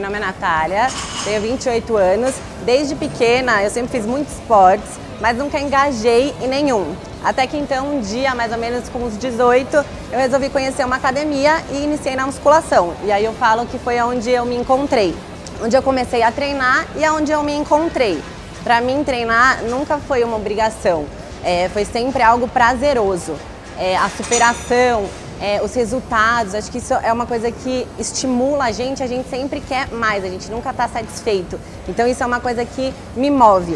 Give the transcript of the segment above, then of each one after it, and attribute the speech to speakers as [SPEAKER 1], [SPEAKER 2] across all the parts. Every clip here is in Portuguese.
[SPEAKER 1] meu nome é Natália, tenho 28 anos. Desde pequena eu sempre fiz muitos esportes, mas nunca engajei em nenhum. Até que então um dia, mais ou menos com uns 18, eu resolvi conhecer uma academia e iniciei na musculação. E aí eu falo que foi onde eu me encontrei, onde eu comecei a treinar e onde eu me encontrei. Para mim, treinar nunca foi uma obrigação, foi sempre algo prazeroso. A superação, os resultados, acho que isso é uma coisa que estimula a gente sempre quer mais, a gente nunca está satisfeito. Então isso é uma coisa que me move.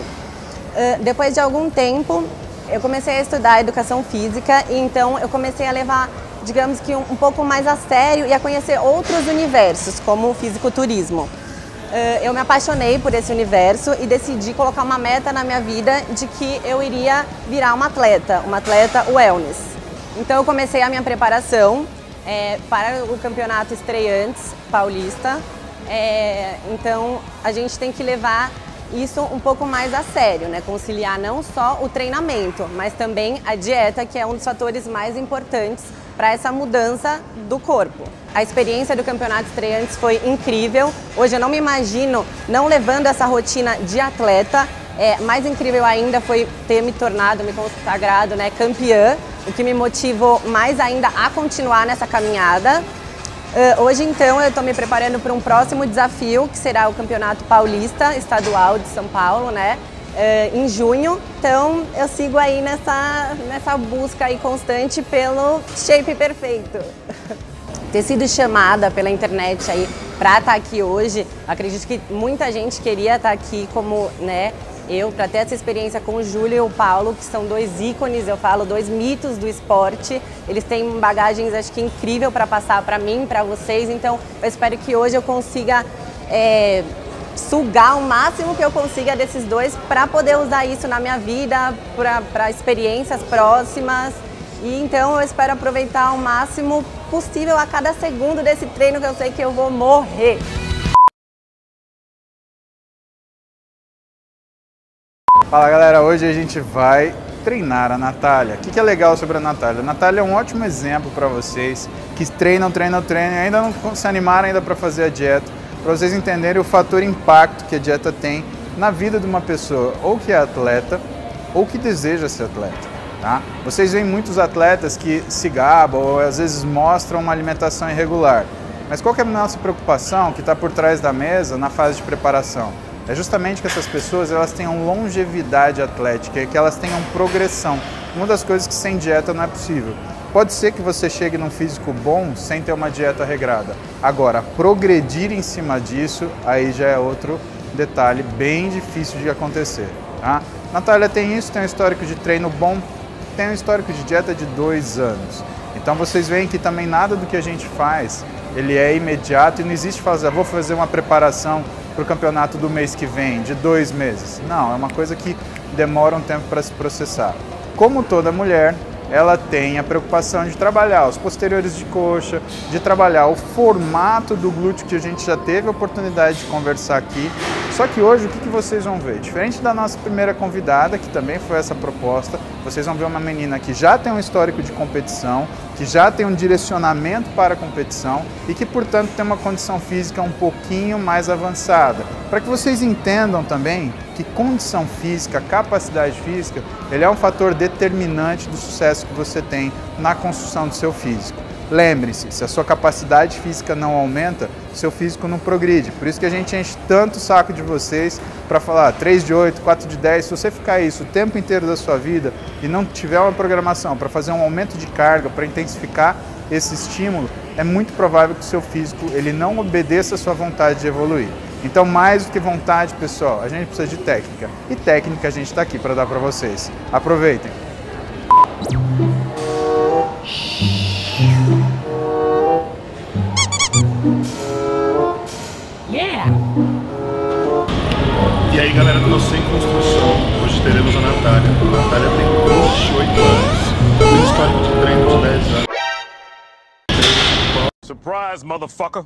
[SPEAKER 1] Depois de algum tempo, eu comecei a estudar educação física e então eu comecei a levar, digamos que um pouco mais a sério e a conhecer outros universos, como o fisiculturismo. Eu me apaixonei por esse universo e decidi colocar uma meta na minha vida de que eu iria virar uma atleta wellness. Então eu comecei a minha preparação para o campeonato Estreantes Paulista. Então a gente tem que levar isso um pouco mais a sério, né? Conciliar não só o treinamento, mas também a dieta, que é um dos fatores mais importantes para essa mudança do corpo. A experiência do Campeonato Estreantes foi incrível. Hoje eu não me imagino não levando essa rotina de atleta. Mais incrível ainda foi ter me consagrado, né, campeã, o que me motivou mais ainda a continuar nessa caminhada. Hoje então eu estou me preparando para um próximo desafio, que será o Campeonato Paulista Estadual de São Paulo, né? Em junho. Então eu sigo aí nessa busca aí constante pelo shape perfeito. Ter sido chamada pela internet aí para estar aqui hoje, acredito que muita gente queria estar aqui como, né, eu, para ter essa experiência com o Júlio e o Paulo, que são dois ícones, eu falo, dois mitos do esporte. Eles têm bagagens, acho que incrível para passar para mim, para vocês. Então eu espero que hoje eu consiga sugar o máximo que eu consiga desses dois para poder usar isso na minha vida, para experiências próximas. E então eu espero aproveitar o máximo possível a cada segundo desse treino, que eu sei que eu vou morrer.
[SPEAKER 2] Fala galera, hoje a gente vai treinar a Natália. O que é legal sobre a Natália? A Natália é um ótimo exemplo para vocês que treinam e ainda não se animaram ainda para fazer a dieta, para vocês entenderem o fator impacto que a dieta tem na vida de uma pessoa, ou que é atleta, ou que deseja ser atleta. Tá? Vocês veem muitos atletas que se gabam ou às vezes mostram uma alimentação irregular. Mas qual que é a nossa preocupação que está por trás da mesa na fase de preparação? É justamente que essas pessoas elas tenham longevidade atlética e que elas tenham progressão. Uma das coisas que sem dieta não é possível. Pode ser que você chegue num físico bom sem ter uma dieta regrada. Agora, progredir em cima disso, aí já é outro detalhe bem difícil de acontecer. Tá? Natália tem isso, tem um histórico de treino bom, tem um histórico de dieta de 2 anos. Então vocês veem que também nada do que a gente faz, ele é imediato e não existe fazer, vou fazer uma preparação para o campeonato do mês que vem, de 2 meses. Não, é uma coisa que demora um tempo para se processar. Como toda mulher, ela tem a preocupação de trabalhar os posteriores de coxa, de trabalhar o formato do glúteo que a gente já teve a oportunidade de conversar aqui. Só que hoje o que vocês vão ver? Diferente da nossa primeira convidada, que também foi essa proposta, vocês vão ver uma menina que já tem um histórico de competição, que já tem um direcionamento para a competição e que, portanto, tem uma condição física um pouquinho mais avançada. Para que vocês entendam também que condição física, capacidade física, ele é um fator determinante do sucesso que você tem na construção do seu físico. Lembre-se, se a sua capacidade física não aumenta, seu físico não progride. Por isso que a gente enche tanto o saco de vocês para falar 3 de 8, 4 de 10. Se você ficar isso o tempo inteiro da sua vida e não tiver uma programação para fazer um aumento de carga, para intensificar esse estímulo, é muito provável que o seu físico ele não obedeça a sua vontade de evoluir. Então, mais do que vontade, pessoal, a gente precisa de técnica. E técnica a gente está aqui para dar para vocês. Aproveitem!
[SPEAKER 3] E aí galera do Você em Construção, hoje teremos a Natália. A Natália tem 28 anos, um histórico de treino de 10 anos.
[SPEAKER 4] Surprise, motherfucker!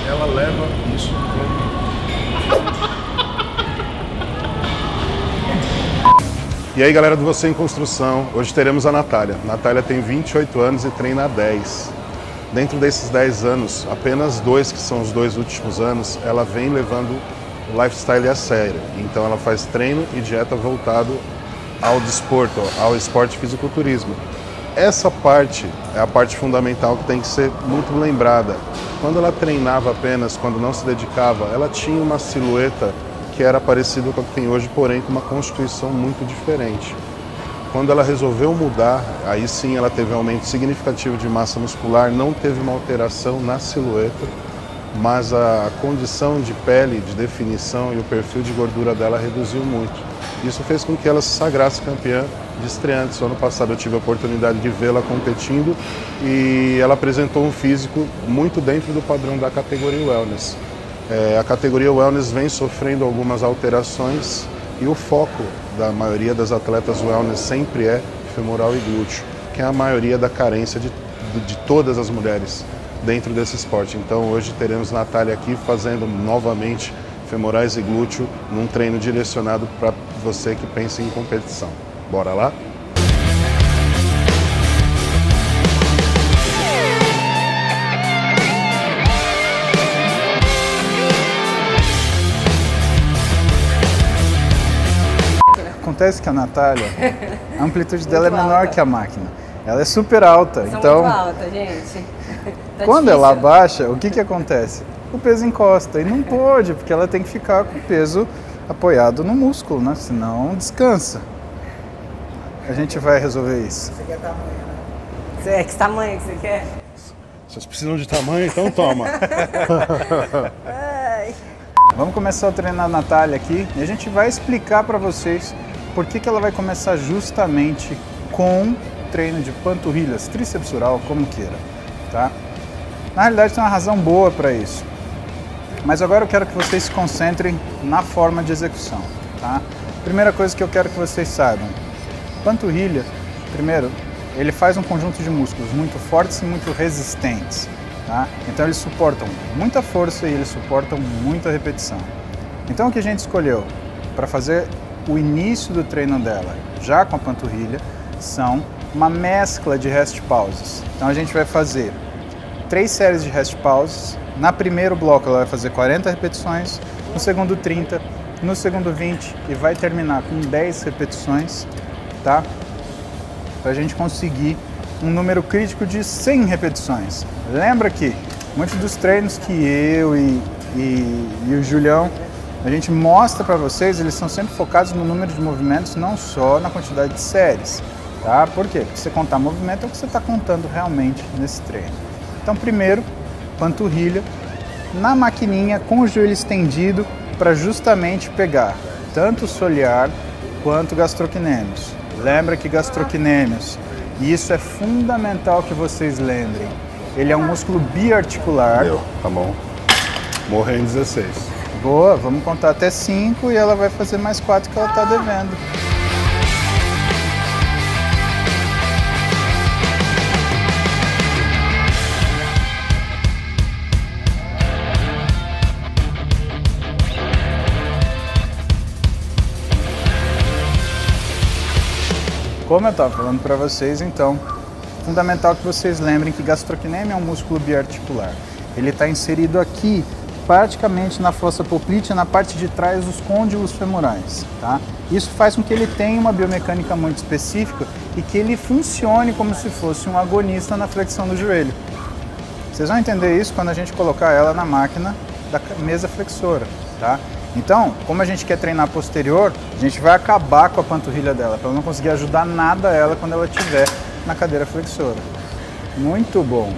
[SPEAKER 3] Ela leva isso como... E aí galera do Você em Construção, hoje teremos a Natália. A Natália tem 28 anos e treina há 10. Dentro desses 10 anos, apenas 2, que são os 2 últimos anos, ela vem levando o lifestyle a sério. Então ela faz treino e dieta voltado ao desporto, ao esporte fisiculturismo. Essa parte é a parte fundamental que tem que ser muito lembrada. Quando ela treinava apenas, quando não se dedicava, ela tinha uma silhueta que era parecida com a que tem hoje, porém com uma constituição muito diferente. Quando ela resolveu mudar, aí sim ela teve um aumento significativo de massa muscular, não teve uma alteração na silhueta, mas a condição de pele, de definição e o perfil de gordura dela reduziu muito. Isso fez com que ela se sagrasse campeã de estreantes. Ano passado eu tive a oportunidade de vê-la competindo e ela apresentou um físico muito dentro do padrão da categoria Wellness. A categoria Wellness vem sofrendo algumas alterações e o foco da maioria das atletas Wellness sempre é femoral e glúteo, que é a maioria da carência de todas as mulheres dentro desse esporte. Então hoje teremos Natália aqui fazendo novamente femorais e glúteo num treino direcionado para você que pensa em competição. Bora lá?
[SPEAKER 2] Acontece que a Natália, a amplitude dela é menor que a máquina. Ela é super alta, então
[SPEAKER 1] muito alta, gente. Tá
[SPEAKER 2] quando
[SPEAKER 1] difícil.
[SPEAKER 2] ela abaixa, o que acontece? O peso encosta e não pode, porque ela tem que ficar com o peso apoiado no músculo, né? Senão descansa. A gente vai resolver isso.
[SPEAKER 1] Você quer tamanho, né? Que tamanho que você quer?
[SPEAKER 3] Vocês precisam de tamanho, então toma.
[SPEAKER 2] Vamos começar a treinar a Natália aqui e a gente vai explicar para vocês por que ela vai começar justamente com treino de panturrilhas, tríceps oral, como queira, tá? Na realidade tem uma razão boa para isso, mas agora eu quero que vocês se concentrem na forma de execução, tá? Primeira coisa que eu quero que vocês saibam, panturrilha, primeiro, ele faz um conjunto de músculos muito fortes e muito resistentes, tá? Então eles suportam muita força e eles suportam muita repetição. Então o que a gente escolheu para fazer o início do treino dela, já com a panturrilha, são uma mescla de rest pauses. Então a gente vai fazer 3 séries de rest pauses. Na primeiro bloco ela vai fazer 40 repetições, no segundo 30, no segundo 20 e vai terminar com 10 repetições, tá? Para a gente conseguir um número crítico de 100 repetições. Lembra que muitos dos treinos que eu e o Julião a gente mostra para vocês, eles são sempre focados no número de movimentos, não só na quantidade de séries, tá? Por quê? Porque você contar movimento é o que você está contando realmente nesse treino. Então, primeiro, panturrilha na maquininha com o joelho estendido para justamente pegar tanto o solear quanto o gastrocnêmios. Lembra que gastrocnêmios, e isso é fundamental que vocês lembrem, ele é um músculo biarticular.
[SPEAKER 3] Deu, tá bom. Morreu em 16.
[SPEAKER 2] Boa, vamos contar até 5 e ela vai fazer mais 4 que ela está devendo. Como eu estava falando para vocês, então, fundamental que vocês lembrem que gastrocnêmio é um músculo biarticular. Ele está inserido aqui, praticamente na fossa poplítea, na parte de trás dos côndilos femorais, tá? Isso faz com que ele tenha uma biomecânica muito específica e que ele funcione como se fosse um agonista na flexão do joelho. Vocês vão entender isso quando a gente colocar ela na máquina da mesa flexora, tá? Então, como a gente quer treinar posterior, a gente vai acabar com a panturrilha dela, para ela não conseguir ajudar nada a ela quando ela estiver na cadeira flexora. Muito bom!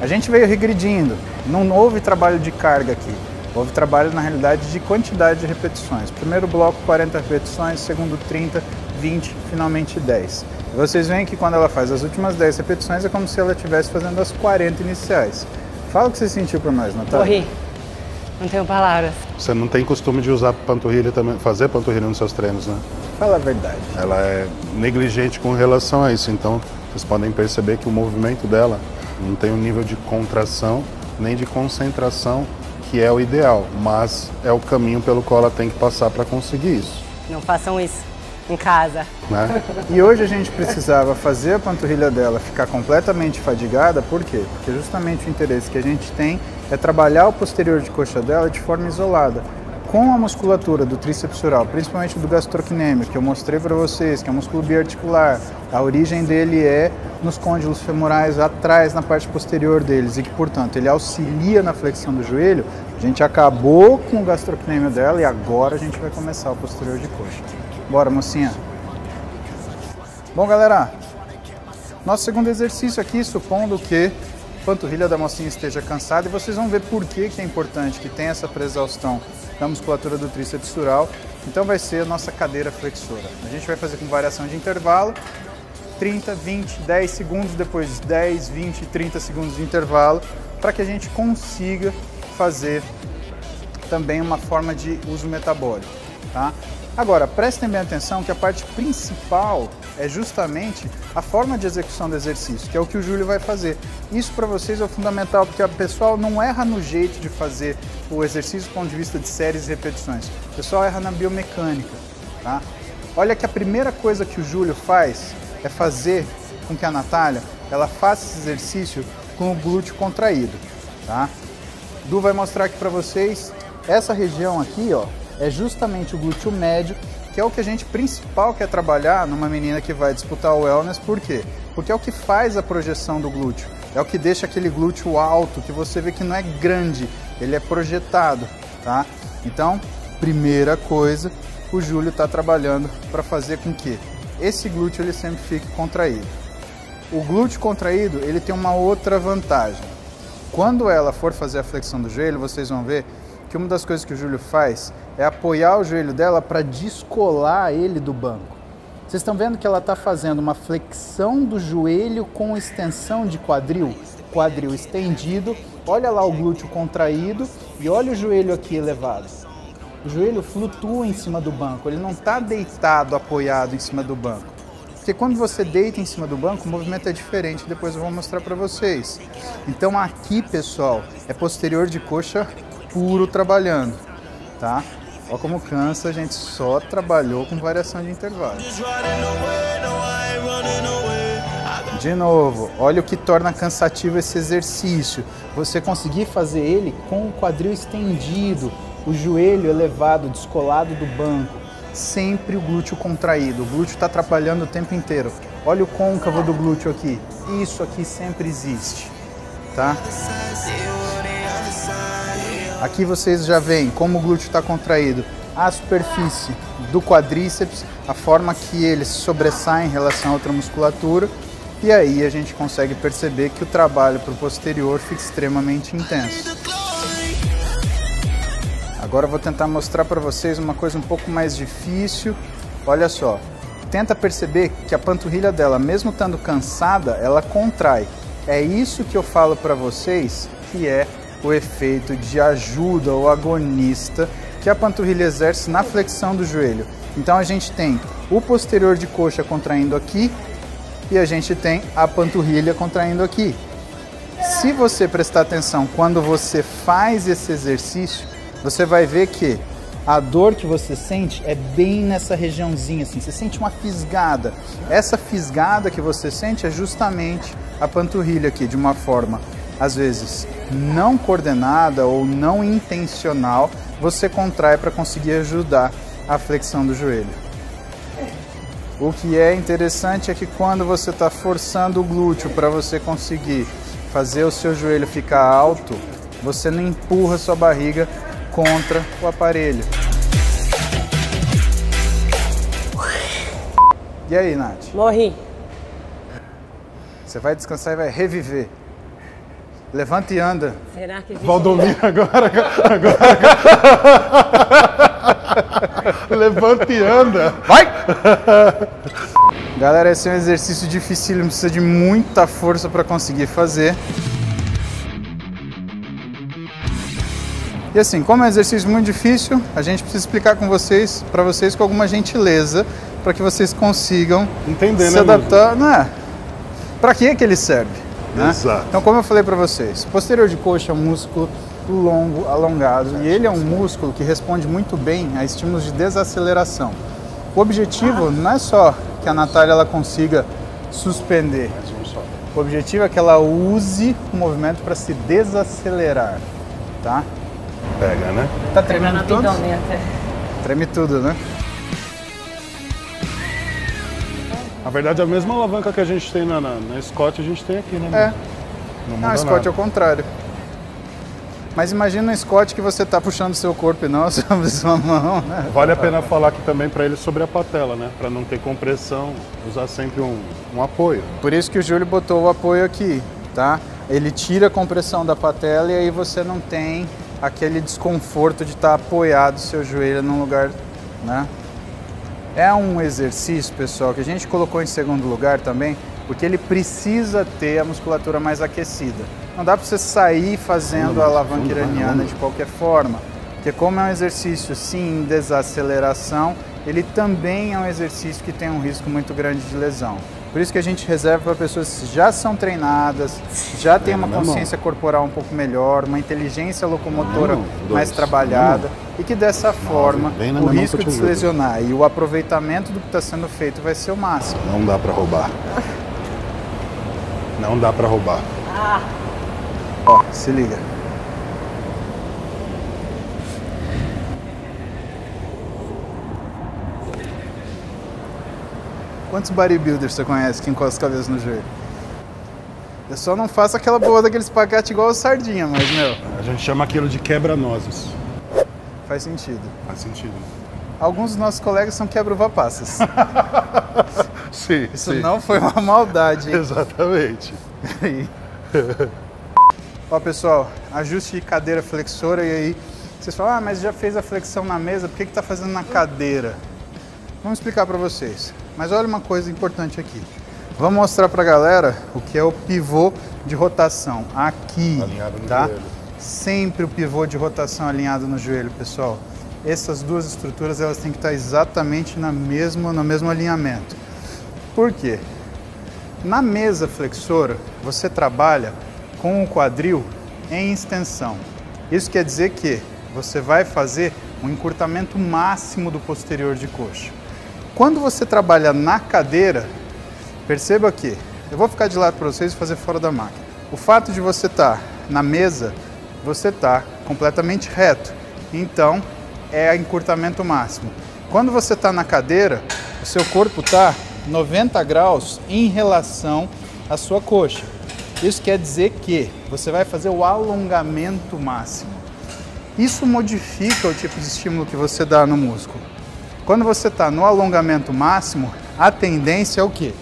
[SPEAKER 2] A gente veio regredindo, não houve trabalho de carga aqui, houve trabalho na realidade de quantidade de repetições. Primeiro bloco 40 repetições, segundo 30, 20, finalmente 10. E vocês veem que quando ela faz as últimas 10 repetições é como se ela estivesse fazendo as 40 iniciais. Fala o que você sentiu por nós, Natália.
[SPEAKER 1] Morri. Não tenho palavras.
[SPEAKER 3] Você não tem costume de usar panturrilha também, fazer panturrilha nos seus treinos, né?
[SPEAKER 2] Fala a verdade.
[SPEAKER 3] Ela é negligente com relação a isso, então vocês podem perceber que o movimento dela não tem um nível de contração nem de concentração que é o ideal, mas é o caminho pelo qual ela tem que passar para conseguir isso.
[SPEAKER 1] Não façam isso. em casa.
[SPEAKER 3] né?
[SPEAKER 2] E hoje a gente precisava fazer a panturrilha dela ficar completamente fadigada, por quê? Porque justamente o interesse que a gente tem é trabalhar o posterior de coxa dela de forma isolada. Com a musculatura do tríceps sural, principalmente do gastrocnêmio, que eu mostrei para vocês, que é um músculo biarticular, a origem dele é nos côndilos femorais, atrás, na parte posterior deles, e que, portanto, ele auxilia na flexão do joelho. A gente acabou com o gastrocnêmio dela e agora a gente vai começar o posterior de coxa. Bora, mocinha! Bom, galera, nosso segundo exercício aqui, supondo que a panturrilha da mocinha esteja cansada, e vocês vão ver por que é importante que tenha essa pré-exaustão da musculatura do tríceps sural. Então vai ser a nossa cadeira flexora. A gente vai fazer com variação de intervalo, 30, 20, 10 segundos, depois 10, 20, 30 segundos de intervalo, para que a gente consiga fazer também uma forma de uso metabólico, tá? Agora, prestem bem atenção que a parte principal é justamente a forma de execução do exercício, que é o que o Júlio vai fazer. Isso para vocês é fundamental, porque o pessoal não erra no jeito de fazer o exercício do ponto de vista de séries e repetições. O pessoal erra na biomecânica, tá? Olha que a primeira coisa que o Júlio faz é fazer com que a Natália ela faça esse exercício com o glúteo contraído, tá? Du vai mostrar aqui para vocês, essa região aqui, ó, é justamente o glúteo médio, que é o que a gente principal quer trabalhar numa menina que vai disputar o wellness. Por quê? Porque é o que faz a projeção do glúteo, é o que deixa aquele glúteo alto, que você vê que não é grande, ele é projetado, tá? Então, primeira coisa, o Júlio está trabalhando para fazer com que esse glúteo ele sempre fique contraído. O glúteo contraído, ele tem uma outra vantagem. Quando ela for fazer a flexão do joelho, vocês vão ver que uma das coisas que o Júlio faz é apoiar o joelho dela para descolar ele do banco. Vocês estão vendo que ela está fazendo uma flexão do joelho com extensão de quadril, quadril estendido. Olha lá o glúteo contraído e olha o joelho aqui elevado. O joelho flutua em cima do banco, ele não está deitado, apoiado em cima do banco. Porque quando você deita em cima do banco, o movimento é diferente, depois eu vou mostrar para vocês. Então aqui, pessoal, é posterior de coxa puro trabalhando, tá? Olha como cansa, a gente só trabalhou com variação de intervalo. De novo, olha o que torna cansativo esse exercício. Você conseguir fazer ele com o quadril estendido, o joelho elevado, descolado do banco. Sempre o glúteo contraído, o glúteo está atrapalhando o tempo inteiro. Olha o côncavo do glúteo aqui, isso aqui sempre existe, tá? Aqui vocês já veem como o glúteo está contraído, a superfície do quadríceps, a forma que ele se sobressai em relação a outra musculatura, e aí a gente consegue perceber que o trabalho para o posterior fica extremamente intenso. Agora eu vou tentar mostrar para vocês uma coisa um pouco mais difícil. Olha só, tenta perceber que a panturrilha dela, mesmo estando cansada, ela contrai. É isso que eu falo para vocês que é o efeito de ajuda ou agonista que a panturrilha exerce na flexão do joelho. Então a gente tem o posterior de coxa contraindo aqui e a gente tem a panturrilha contraindo aqui. Se você prestar atenção quando você faz esse exercício, você vai ver que a dor que você sente é bem nessa regiãozinha, assim, você sente uma fisgada. Essa fisgada que você sente é justamente a panturrilha aqui, de uma forma, às vezes, não coordenada ou não intencional, você contrai para conseguir ajudar a flexão do joelho. O que é interessante é que quando você está forçando o glúteo para você conseguir fazer o seu joelho ficar alto, você não empurra sua barriga contra o aparelho. E aí, Nath?
[SPEAKER 1] Morri.
[SPEAKER 2] Você vai descansar e vai reviver. Levanta e anda.
[SPEAKER 1] Será que
[SPEAKER 3] Valdomiro agora. Levanta e anda.
[SPEAKER 2] Vai! Galera, esse é um exercício dificílimo, precisa de muita força para conseguir fazer. E assim, como é um exercício muito difícil, a gente precisa explicar para vocês com alguma gentileza, para que vocês consigam
[SPEAKER 3] entender,
[SPEAKER 2] se
[SPEAKER 3] né,
[SPEAKER 2] adaptar. Não é? Para que ele serve? Né?
[SPEAKER 3] Exato.
[SPEAKER 2] Então, como eu falei para vocês, posterior de coxa é um músculo longo, alongado, e ele é um músculo que responde muito bem a estímulos de desaceleração. O objetivo não é só que a Natália ela consiga suspender. O objetivo é que ela use o movimento para se desacelerar, tá?
[SPEAKER 3] Pega, né?
[SPEAKER 2] Tá tremendo tudo?
[SPEAKER 1] até.
[SPEAKER 2] Treme tudo, né?
[SPEAKER 3] Na verdade, a mesma alavanca que a gente tem na Scott, a gente tem aqui, né? Não muda
[SPEAKER 2] Não, Scott
[SPEAKER 3] nada.
[SPEAKER 2] é o contrário. Mas imagina um Scott que você tá puxando seu corpo e não sobre sua mão, né?
[SPEAKER 3] Vale a pena falar aqui também para ele sobre a patela, né? Para não ter compressão, usar sempre um apoio.
[SPEAKER 2] Por isso que o Júlio botou o apoio aqui, tá? Ele tira a compressão da patela e aí você não tem aquele desconforto de estar apoiado seu joelho num lugar, né? É um exercício, pessoal, que a gente colocou em segundo lugar também, porque ele precisa ter a musculatura mais aquecida. Não dá para você sair fazendo a alavanca iraniana de qualquer forma, porque como é um exercício sim em desaceleração, ele também é um exercício que tem um risco muito grande de lesão. Por isso que a gente reserva para pessoas que já são treinadas, já têm uma consciência corporal um pouco melhor, uma inteligência locomotora mais trabalhada e que dessa forma o risco de se lesionar e o aproveitamento do que está sendo feito vai ser o máximo.
[SPEAKER 3] Não dá para roubar. Não dá para roubar.
[SPEAKER 2] Ó, se liga. Quantos bodybuilders você conhece que encosta a cabeça no joelho? Eu só não faço aquela boa daqueles pacotes igual o sardinha, mas, meu...
[SPEAKER 3] A gente chama aquilo de quebra-nozes.
[SPEAKER 2] Faz sentido.
[SPEAKER 3] Faz sentido.
[SPEAKER 2] Alguns dos nossos colegas são quebra-uva-passas.
[SPEAKER 3] Sim,
[SPEAKER 2] Isso não foi uma maldade, hein?
[SPEAKER 3] Exatamente.
[SPEAKER 2] Ó, pessoal, ajuste de cadeira flexora e aí vocês falam, ah, mas já fez a flexão na mesa, por que tá fazendo na cadeira? Vamos explicar para vocês. Mas olha uma coisa importante aqui. Vamos mostrar para a galera o que é o pivô de rotação. Aqui,
[SPEAKER 3] Alinhado no
[SPEAKER 2] tá?
[SPEAKER 3] joelho.
[SPEAKER 2] Sempre o pivô de rotação alinhado no joelho, pessoal. Essas duas estruturas elas têm que estar exatamente no mesmo alinhamento. Por quê? Na mesa flexora, você trabalha com o quadril em extensão. Isso quer dizer que você vai fazer um encurtamento máximo do posterior de coxa. Quando você trabalha na cadeira, perceba que, eu vou ficar de lado para vocês e fazer fora da máquina. O fato de você estar na mesa, você está completamente reto. Então, é encurtamento máximo. Quando você está na cadeira, o seu corpo está 90 graus em relação à sua coxa. Isso quer dizer que você vai fazer o alongamento máximo. Isso modifica o tipo de estímulo que você dá no músculo. Quando você está no alongamento máximo, a tendência é o quê?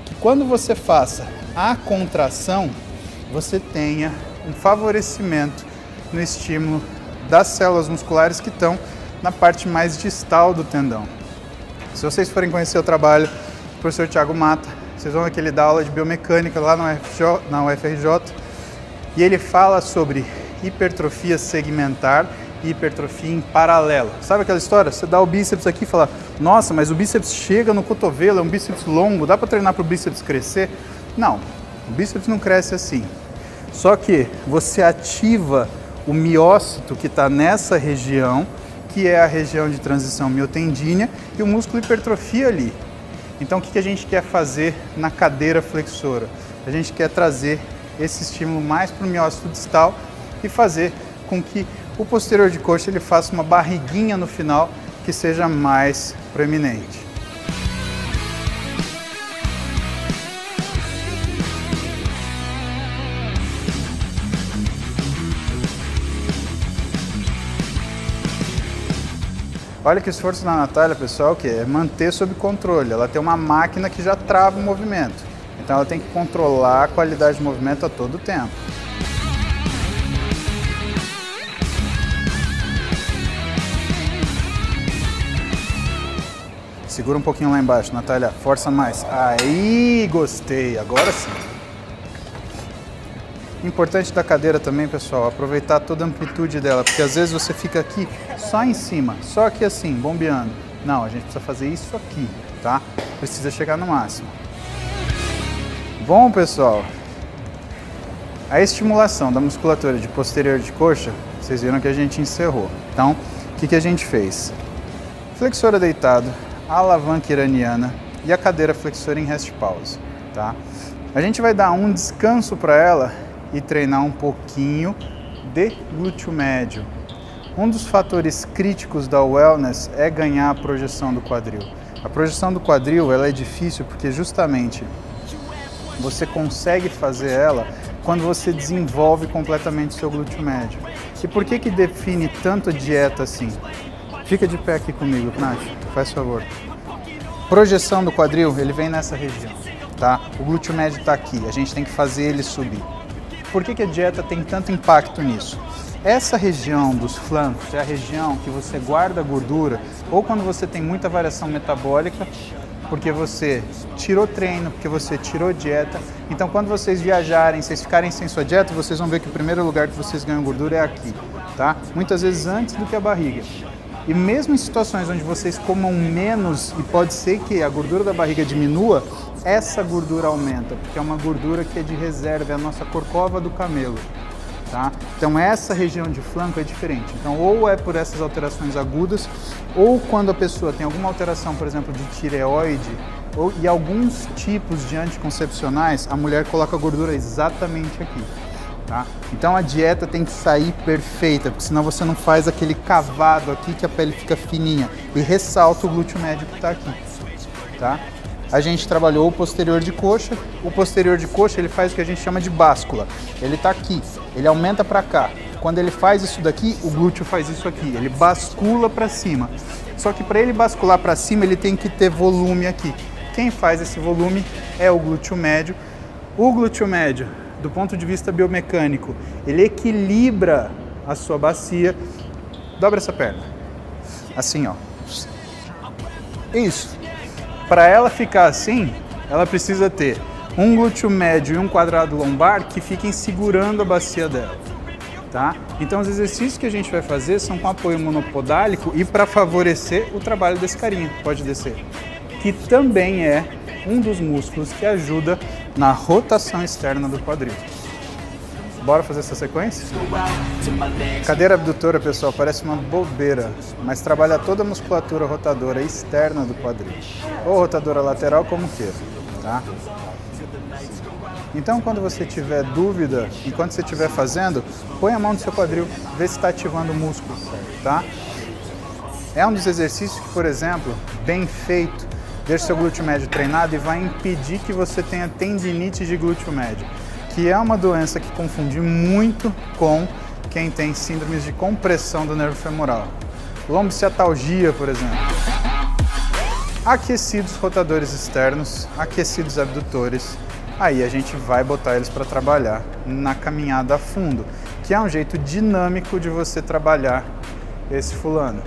[SPEAKER 2] Que quando você faça a contração, você tenha um favorecimento no estímulo das células musculares que estão na parte mais distal do tendão. Se vocês forem conhecer o trabalho do professor Thiago Mata, vocês vão ver que ele dá aula de biomecânica lá na UFRJ e ele fala sobre hipertrofia segmentar e hipertrofia em paralelo. Sabe aquela história? Você dá o bíceps aqui e fala, nossa, mas o bíceps chega no cotovelo, é um bíceps longo, dá para treinar para o bíceps crescer? Não, o bíceps não cresce assim. Só que você ativa o miócito que está nessa região, que é a região de transição miotendínea, e o músculo hipertrofia ali. Então o que a gente quer fazer na cadeira flexora? A gente quer trazer esse estímulo mais para o miócito distal e fazer com que o posterior de coxa ele faça uma barriguinha no final que seja mais proeminente. Olha que o esforço da Natália, pessoal, que é manter sob controle. Ela tem uma máquina que já trava o movimento. Então ela tem que controlar a qualidade de movimento a todo tempo. Segura um pouquinho lá embaixo, Natália. Força mais. Aí, gostei. Agora sim. Importante da cadeira também, pessoal, aproveitar toda a amplitude dela, porque às vezes você fica aqui só em cima, só aqui assim, bombeando. Não, a gente precisa fazer isso aqui, tá? Precisa chegar no máximo. Bom, pessoal, a estimulação da musculatura de posterior de coxa, vocês viram que a gente encerrou. Então, o que a gente fez? Flexora deitado, a alavanca iraniana e a cadeira flexora em rest pause, tá? A gente vai dar um descanso para ela e treinar um pouquinho de glúteo médio. Um dos fatores críticos da wellness é ganhar a projeção do quadril. A projeção do quadril ela é difícil porque justamente você consegue fazer ela quando você desenvolve completamente o seu glúteo médio. E por que define tanto a dieta assim? Fica de pé aqui comigo, Nath, faz favor. Projeção do quadril, ele vem nessa região, tá? O glúteo médio está aqui, a gente tem que fazer ele subir. Por que a dieta tem tanto impacto nisso? Essa região dos flancos é a região que você guarda gordura ou quando você tem muita variação metabólica, porque você tirou treino, porque você tirou dieta. Então, quando vocês viajarem, vocês ficarem sem sua dieta, vocês vão ver que o primeiro lugar que vocês ganham gordura é aqui, tá? Muitas vezes antes do que a barriga. E mesmo em situações onde vocês comam menos e pode ser que a gordura da barriga diminua, essa gordura aumenta, porque é uma gordura que é de reserva, é a nossa corcova do camelo. Tá? Então essa região de flanco é diferente. Então ou é por essas alterações agudas, ou quando a pessoa tem alguma alteração, por exemplo, de tireoide, e alguns tipos de anticoncepcionais, a mulher coloca a gordura exatamente aqui. Tá? Então a dieta tem que sair perfeita, porque senão você não faz aquele cavado aqui que a pele fica fininha e ressalta o glúteo médio que está aqui. Tá? A gente trabalhou o posterior de coxa. O posterior de coxa ele faz o que a gente chama de báscula. Ele está aqui, ele aumenta para cá. Quando ele faz isso daqui, o glúteo faz isso aqui. Ele bascula para cima. Só que para ele bascular para cima, ele tem que ter volume aqui. Quem faz esse volume é o glúteo médio. O glúteo médio, do ponto de vista biomecânico, ele equilibra a sua bacia. Dobra essa perna. Assim, ó. Isso. Para ela ficar assim, ela precisa ter um glúteo médio e um quadrado lombar que fiquem segurando a bacia dela, tá? Então os exercícios que a gente vai fazer são com apoio monopodálico e para favorecer o trabalho desse carinha, pode descer, que também é um dos músculos que ajuda na rotação externa do quadril. Bora fazer essa sequência? Cadeira abdutora, pessoal, parece uma bobeira, mas trabalha toda a musculatura rotadora externa do quadril, ou rotadora lateral, como queira, tá? Então, quando você tiver dúvida, enquanto você estiver fazendo, põe a mão no seu quadril, vê se está ativando o músculo, tá? É um dos exercícios que, por exemplo, bem feito, deixa seu glúteo médio treinado e vai impedir que você tenha tendinite de glúteo médio, que é uma doença que confunde muito com quem tem síndromes de compressão do nervo femoral. Lombociatalgia, por exemplo. Aquecidos rotadores externos, aquecidos abdutores, aí a gente vai botar eles para trabalhar na caminhada a fundo, que é um jeito dinâmico de você trabalhar esse fulano.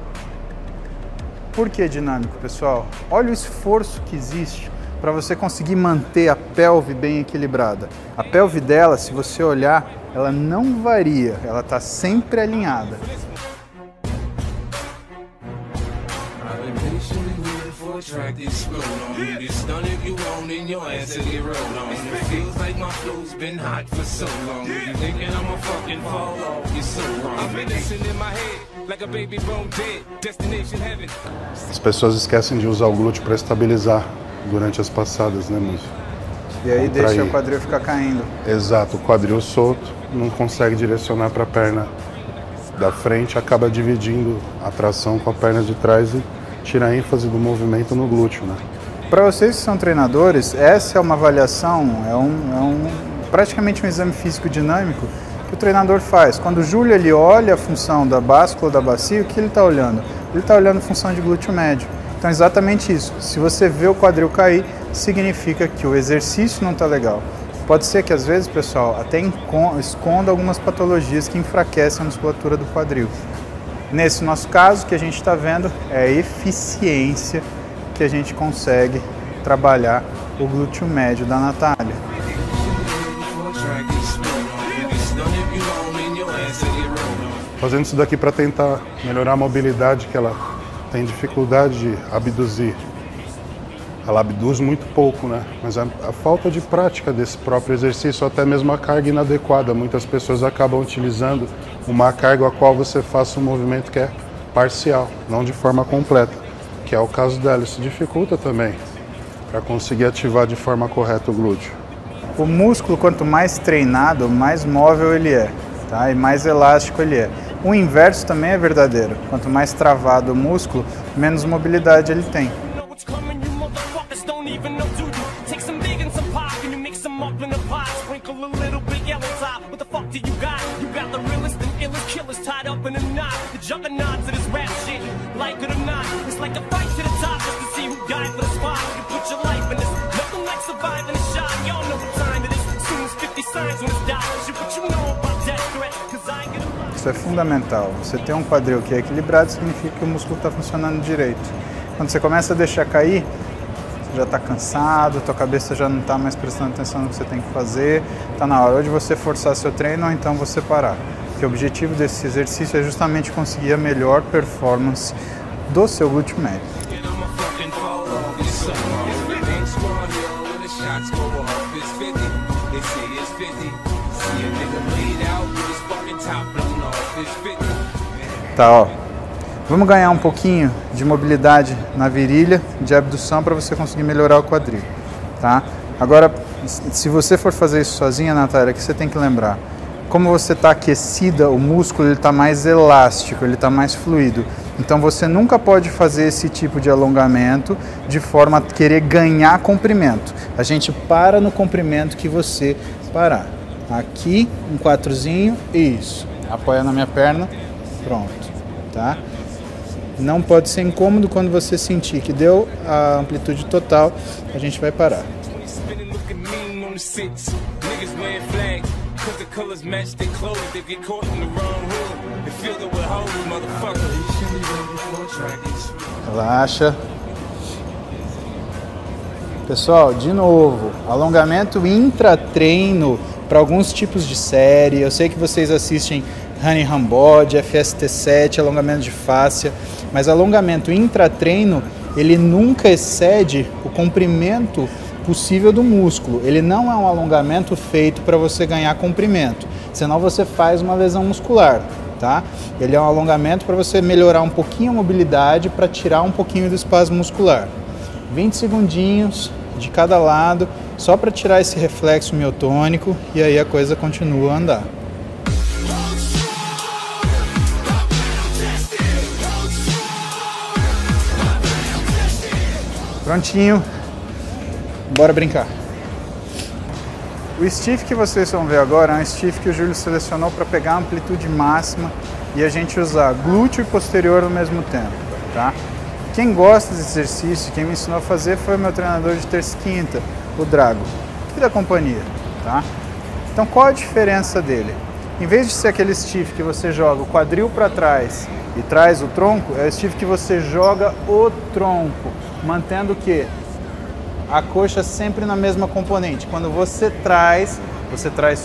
[SPEAKER 2] Por que dinâmico, pessoal? Olha o esforço que existe para você conseguir manter a pelve bem equilibrada. A pelve dela, se você olhar, ela não varia, ela está sempre alinhada.
[SPEAKER 3] As pessoas esquecem de usar o glúteo para estabilizar durante as passadas, né, Múcio?
[SPEAKER 2] E aí deixa o quadril ficar caindo.
[SPEAKER 3] Exato, o quadril solto, não consegue direcionar para a perna da frente, acaba dividindo a tração com a perna de trás e tira a ênfase do movimento no glúteo, né?
[SPEAKER 2] Para vocês que são treinadores, essa é uma avaliação, praticamente um exame físico dinâmico que o treinador faz. Quando o Júlio ele olha a função da báscula da bacia, o que ele está olhando? Ele está olhando a função de glúteo médio. Então é exatamente isso. Se você vê o quadril cair, significa que o exercício não está legal. Pode ser que às vezes, pessoal, até esconda algumas patologias que enfraquecem a musculatura do quadril. Nesse nosso caso, o que a gente está vendo é a eficiência que a gente consegue trabalhar o glúteo médio da Natália.
[SPEAKER 3] Fazendo isso daqui para tentar melhorar a mobilidade, que ela tem dificuldade de abduzir. Ela abduz muito pouco, né? Mas a falta de prática desse próprio exercício, ou até mesmo a carga inadequada. Muitas pessoas acabam utilizando uma carga a qual você faça um movimento que é parcial, não de forma completa, que que é o caso dela. Isso dificulta também para conseguir ativar de forma correta o glúteo.
[SPEAKER 2] O músculo, quanto mais treinado, mais móvel ele é, tá? E mais elástico ele é. O inverso também é verdadeiro. Quanto mais travado o músculo, menos mobilidade ele tem. Isso é fundamental. Você ter um quadril que é equilibrado significa que o músculo está funcionando direito. Quando você começa a deixar cair, você já está cansado, tua cabeça já não está mais prestando atenção no que você tem que fazer. Está na hora de você forçar seu treino ou então você parar. Porque o objetivo desse exercício é justamente conseguir a melhor performance do seu glúteo médio. Tá, ó. Vamos ganhar um pouquinho de mobilidade na virilha, de abdução, para você conseguir melhorar o quadril, tá? Agora, se você for fazer isso sozinha, Natália, o que você tem que lembrar? Como você está aquecida, o músculo está mais elástico, ele está mais fluido. Então você nunca pode fazer esse tipo de alongamento de forma a querer ganhar comprimento. A gente para no comprimento que você parar. Aqui, um 4zinho, isso. Apoia na minha perna, pronto, tá? Não pode ser incômodo. Quando você sentir que deu a amplitude total, a gente vai parar. Relaxa. Pessoal, de novo, alongamento intratreino para alguns tipos de série. Eu sei que vocês assistem Honey Rambod, FST7, alongamento de fáscia, mas alongamento intratreino, ele nunca excede o comprimento possível do músculo. Ele não é um alongamento feito para você ganhar comprimento, senão você faz uma lesão muscular, tá? Ele é um alongamento para você melhorar um pouquinho a mobilidade, para tirar um pouquinho do espasmo muscular. 20 segundinhos de cada lado, só para tirar esse reflexo miotônico, e aí a coisa continua a andar. Prontinho, bora brincar. O stiff que vocês vão ver agora é um stiff que o Júlio selecionou para pegar a amplitude máxima e a gente usar glúteo e posterior ao mesmo tempo, tá? Quem gosta desse exercício, quem me ensinou a fazer foi o meu treinador de terça e quinta, o Drago, aqui da companhia, tá? Então qual a diferença dele? Em vez de ser aquele stiff que você joga o quadril para trás e traz o tronco, é o stiff que você joga o tronco, mantendo o quê? A coxa sempre na mesma componente. Quando você traz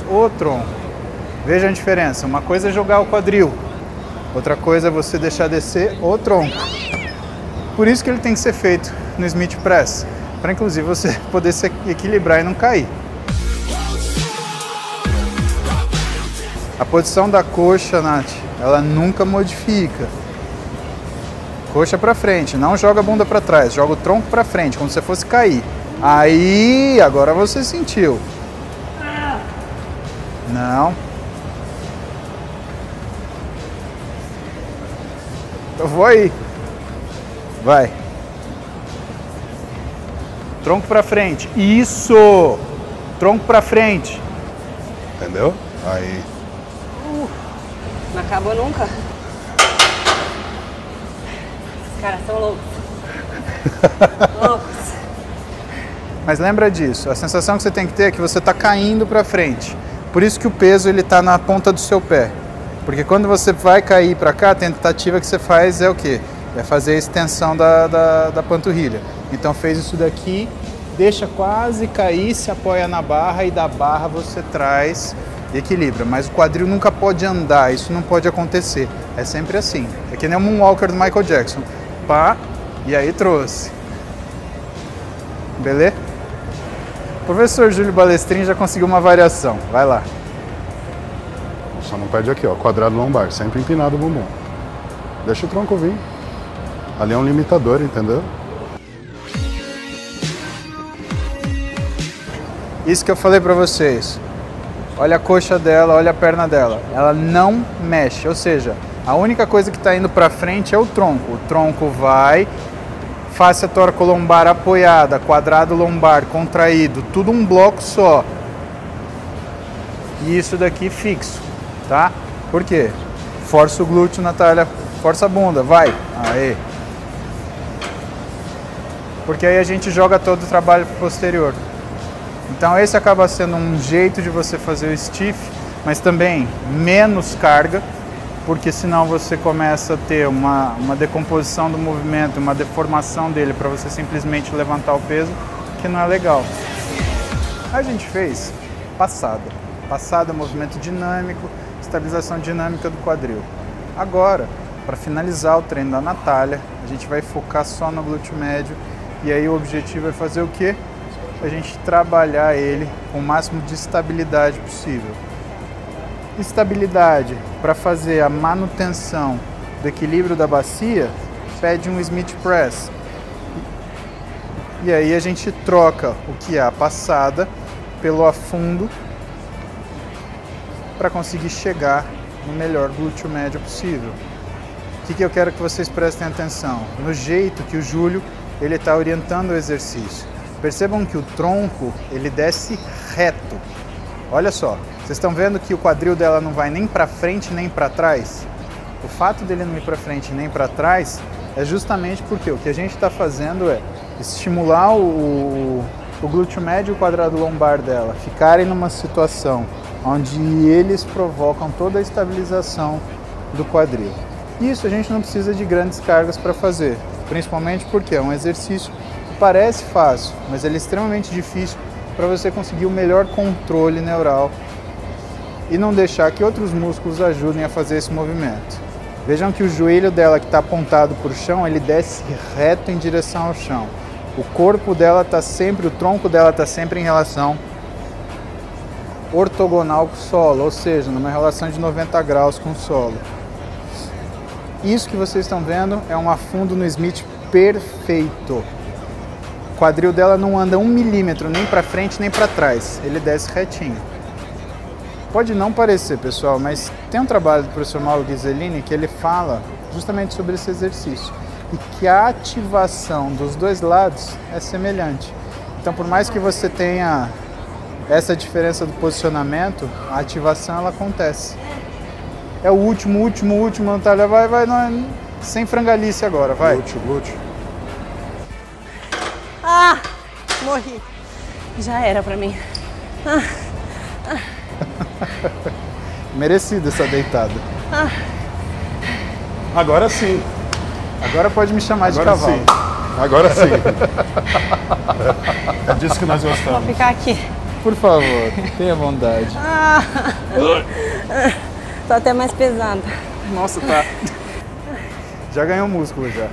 [SPEAKER 2] o tronco. Veja a diferença. Uma coisa é jogar o quadril, outra coisa é você deixar descer o tronco. Por isso que ele tem que ser feito no Smith Press, para inclusive você poder se equilibrar e não cair. A posição da coxa, Nath, ela nunca modifica. Coxa para frente, não joga a bunda para trás, joga o tronco para frente, como se você fosse cair. Aí, agora você sentiu. Não. Eu vou aí. Vai. Tronco para frente. Isso! Tronco para frente.
[SPEAKER 3] Entendeu? Aí.
[SPEAKER 1] Não acabou nunca. Os caras são loucos. Loucos.
[SPEAKER 2] Mas lembra disso, a sensação que você tem que ter é que você está caindo para frente. Por isso que o peso ele está na ponta do seu pé. Porque quando você vai cair para cá, a tentativa que você faz é o quê? É fazer a extensão da panturrilha. Então fez isso daqui, deixa quase cair, se apoia na barra e da barra você traz e equilibra. Mas o quadril nunca pode andar, isso não pode acontecer. É sempre assim. É que nem o Moonwalker do Michael Jackson. Pá, e aí trouxe. Beleza? O professor Júlio Balestrin já conseguiu uma variação. Vai lá.
[SPEAKER 3] Só não perde aqui, ó. Quadrado lombar, sempre empinado o bumbum. Deixa o tronco vir. Ali é um limitador, entendeu?
[SPEAKER 2] Isso que eu falei pra vocês. Olha a coxa dela, olha a perna dela. Ela não mexe, ou seja, a única coisa que está indo pra frente é o tronco. O tronco vai, face torcolombar apoiada, quadrado lombar contraído, tudo um bloco só. E isso daqui fixo, tá? Por quê? Força o glúteo, Natália. Força a bunda, vai. Aê. Porque aí a gente joga todo o trabalho pro posterior. Então esse acaba sendo um jeito de você fazer o stiff, mas também menos carga, porque senão você começa a ter uma decomposição do movimento, uma deformação dele para você simplesmente levantar o peso, que não é legal. A gente fez passada. Passada, movimento dinâmico, estabilização dinâmica do quadril. Agora, para finalizar o treino da Natália, a gente vai focar só no glúteo médio, e aí o objetivo é fazer o quê? A gente trabalhar ele com o máximo de estabilidade possível. Estabilidade para fazer a manutenção do equilíbrio da bacia pede um Smith Press. E aí a gente troca o que é a passada pelo afundo para conseguir chegar no melhor glúteo médio possível. O que eu quero que vocês prestem atenção? No jeito que o Júlio ele está orientando o exercício. Percebam que o tronco, ele desce reto. Olha só, vocês estão vendo que o quadril dela não vai nem para frente nem para trás? O fato dele não ir para frente nem para trás é justamente porque o que a gente está fazendo é estimular o glúteo médio e o quadrado lombar dela ficarem numa situação onde eles provocam toda a estabilização do quadril. Isso a gente não precisa de grandes cargas para fazer, principalmente porque é um exercício parece fácil, mas ele é extremamente difícil para você conseguir o melhor controle neural e não deixar que outros músculos ajudem a fazer esse movimento. Vejam que o joelho dela que está apontado para o chão, ele desce reto em direção ao chão. O corpo dela está sempre, o tronco dela está sempre em relação ortogonal com o solo, ou seja, numa relação de 90 graus com o solo. Isso que vocês estão vendo é um afundo no Smith perfeito. O quadril dela não anda 1 milímetro nem para frente nem para trás, ele desce retinho. Pode não parecer, pessoal, mas tem um trabalho do professor Mauro Ghiseline que ele fala justamente sobre esse exercício e que a ativação dos dois lados é semelhante. Então, por mais que você tenha essa diferença do posicionamento, a ativação ela acontece. É o último, Natália, vai, não, sem frangalice agora, vai.
[SPEAKER 3] Glúteo.
[SPEAKER 1] Ah, morri. Já era pra mim.
[SPEAKER 2] Merecida essa deitada.
[SPEAKER 3] Agora sim.
[SPEAKER 2] Agora pode me chamar de
[SPEAKER 3] Agora
[SPEAKER 2] cavalo.
[SPEAKER 3] sim. Agora sim. É disso que nós
[SPEAKER 1] Vou
[SPEAKER 3] gostamos.
[SPEAKER 1] ficar aqui.
[SPEAKER 2] Por favor, tenha vontade.
[SPEAKER 1] Tô até mais pesada.
[SPEAKER 2] Nossa, tá. Já ganhou músculo já.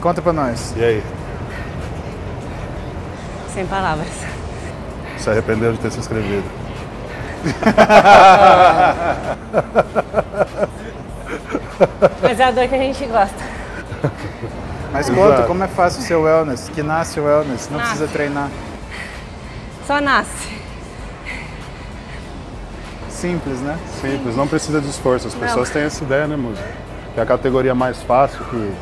[SPEAKER 2] Conta pra nós.
[SPEAKER 3] E aí?
[SPEAKER 1] Sem palavras.
[SPEAKER 3] Se arrependeu de ter se inscrevido?
[SPEAKER 1] Mas é a dor que a gente gosta.
[SPEAKER 2] Mas
[SPEAKER 3] Exato.
[SPEAKER 2] conta, como é fácil o seu wellness, que nasce o wellness, não precisa treinar.
[SPEAKER 1] Só nasce.
[SPEAKER 2] Simples, né?
[SPEAKER 3] Simples, não precisa de esforço. As pessoas têm essa ideia, né, Musa? Que é a categoria mais fácil, que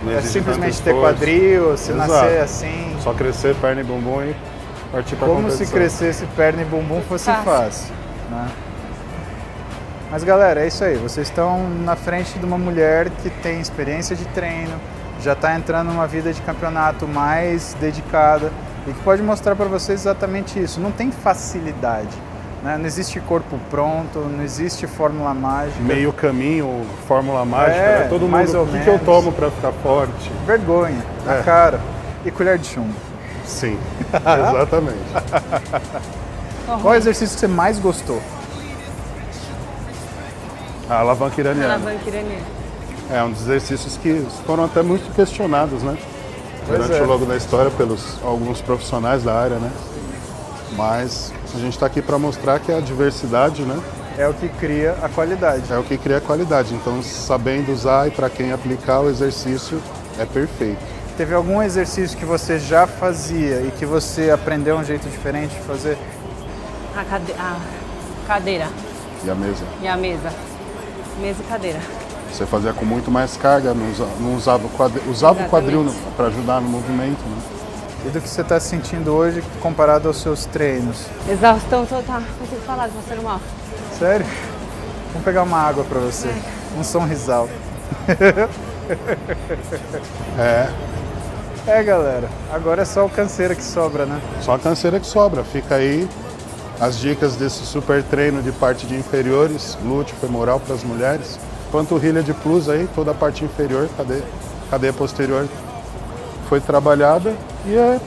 [SPEAKER 3] não
[SPEAKER 2] É
[SPEAKER 3] exige
[SPEAKER 2] simplesmente
[SPEAKER 3] tanto
[SPEAKER 2] ter
[SPEAKER 3] esforço.
[SPEAKER 2] quadril, se
[SPEAKER 3] Exato.
[SPEAKER 2] nascer assim.
[SPEAKER 3] Só crescer perna e bumbum e partir para a
[SPEAKER 2] Como
[SPEAKER 3] competição.
[SPEAKER 2] se crescesse perna e bumbum fosse
[SPEAKER 1] Fácil.
[SPEAKER 2] fácil, né? Mas galera, é isso aí. Vocês estão na frente de uma mulher que tem experiência de treino, já está entrando numa vida de campeonato mais dedicada e que pode mostrar para vocês exatamente isso. Não tem facilidade, né? Não existe corpo pronto, não existe fórmula mágica.
[SPEAKER 3] Meio caminho, fórmula mágica, né? Todo mundo,
[SPEAKER 2] mais ou
[SPEAKER 3] o que eu
[SPEAKER 2] menos.
[SPEAKER 3] tomo para ficar forte?
[SPEAKER 2] Vergonha na cara e colher de chumbo.
[SPEAKER 3] Sim, exatamente.
[SPEAKER 2] Qual é o exercício que você mais gostou?
[SPEAKER 3] A alavanca iraniana.
[SPEAKER 1] Alavanca iraniana.
[SPEAKER 3] É um dos exercícios que foram até muito questionados, né?
[SPEAKER 2] Pois
[SPEAKER 3] Durante
[SPEAKER 2] é.
[SPEAKER 3] o longo da história pelos alguns profissionais da área, né? Mas a gente está aqui para mostrar que a diversidade, né,
[SPEAKER 2] é o que cria a qualidade.
[SPEAKER 3] É o que cria a qualidade. Então, sabendo usar e para quem aplicar o exercício, é perfeito.
[SPEAKER 2] Teve algum exercício que você já fazia e que você aprendeu um jeito diferente de fazer?
[SPEAKER 1] A cadeira
[SPEAKER 3] E a mesa?
[SPEAKER 1] e a mesa. Mesa e cadeira.
[SPEAKER 3] Você fazia com muito mais carga, não usava o quadril, usava o quadril para ajudar no movimento, né?
[SPEAKER 2] E do que você está sentindo hoje comparado aos seus treinos?
[SPEAKER 1] Exaustão total. Não consigo falar, tô passando mal.
[SPEAKER 2] Sério? Vamos pegar uma água para você. Um sorrisal. É, galera. Agora é só o canseira que sobra, né?
[SPEAKER 3] Só a canseira que sobra. Fica aí as dicas desse super treino de parte de inferiores, glúteo, femoral para as mulheres. Panturrilha de plus aí, toda a parte inferior, cadeia posterior foi trabalhada e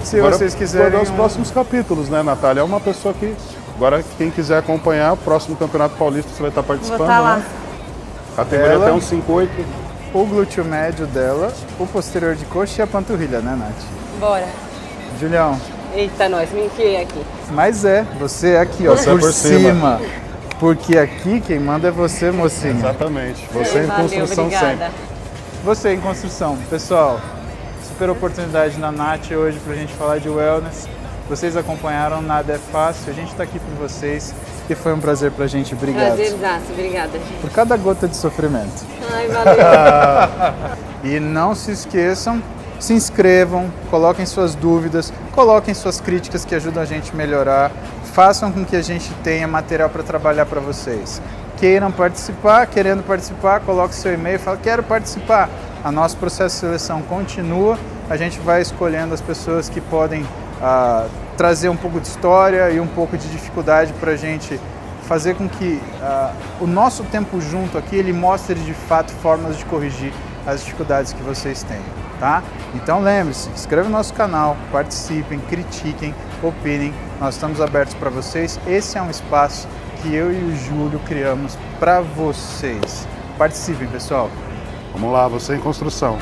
[SPEAKER 2] Se vocês quiserem
[SPEAKER 3] os próximos capítulos, né, Natália? É uma pessoa que agora quem quiser acompanhar o próximo Campeonato Paulista você vai estar participando,
[SPEAKER 1] Vou estar lá.
[SPEAKER 3] né? Categoria
[SPEAKER 2] Ela-
[SPEAKER 3] até um 5'8".
[SPEAKER 2] o glúteo médio dela, o posterior de coxa e a panturrilha, né, Nath?
[SPEAKER 1] Bora.
[SPEAKER 2] Julião,
[SPEAKER 1] Eita, nós, me enfiei aqui.
[SPEAKER 2] mas você é aqui, ó,
[SPEAKER 3] Você é por cima.
[SPEAKER 2] Porque aqui quem manda é você, mocinha.
[SPEAKER 3] Exatamente. Você em construção
[SPEAKER 1] obrigada.
[SPEAKER 3] sempre.
[SPEAKER 2] Você em construção. Pessoal, super oportunidade na Nath hoje pra gente falar de wellness. Vocês acompanharam, nada é fácil, a gente tá aqui por vocês e foi um prazer pra gente. Obrigado.
[SPEAKER 1] Prazerzaço, obrigada, gente.
[SPEAKER 2] Por cada gota de sofrimento.
[SPEAKER 1] Ai, valeu.
[SPEAKER 2] E não se esqueçam, se inscrevam, coloquem suas dúvidas, coloquem suas críticas que ajudam a gente a melhorar, façam com que a gente tenha material para trabalhar para vocês. Queiram participar, querendo participar, coloque seu e-mail e fala, quero participar. O nosso processo de seleção continua, a gente vai escolhendo as pessoas que podem trazer um pouco de história e um pouco de dificuldade para a gente fazer com que o nosso tempo junto aqui, ele mostre de fato formas de corrigir as dificuldades que vocês têm, tá? Então lembre-se, inscreva no nosso canal, participem, critiquem, opinem, nós estamos abertos para vocês. Esse é um espaço que eu e o Júlio criamos para vocês. Participem, pessoal!
[SPEAKER 3] Vamos lá, você em construção.